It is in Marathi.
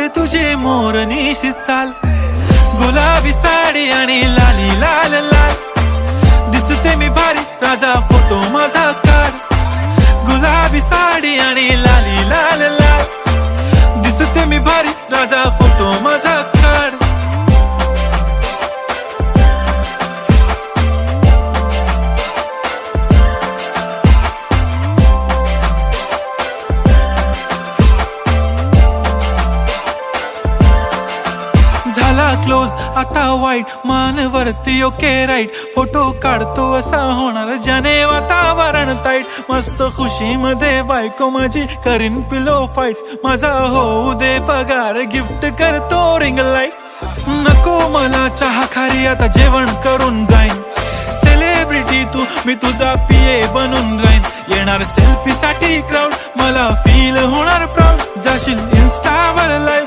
आवडते तुझे मोरनीशी चाल, गुलाबी साडी आणि लाली लाल लाल. दिसते मी भारी राजा फोटो माझा काढ, गुलाबी साडी आणि लाली लाल लाल. दिसते मी भारी राजा फोटो माझा काढ. झाला क्लोज आता वाईट, मानवरती ओके राईट. फोटो काढतो असा होणार ज्याने वातावरण ताईट. मस्त खुशी मध्ये बायको माझी करीन पिलो फाईट. माझा होऊ दे पगार, गिफ्ट करतो रिंग लाईट. नको मला चहा खारी, आता जेवण करून जाईन. सेलिब्रिटी तू, मी तुझा पिये बनून राहीन. येणार सेल्फी साठी क्राऊड, मला फील होणार प्राऊड. जाशील इन्स्टावर लाईव्ह,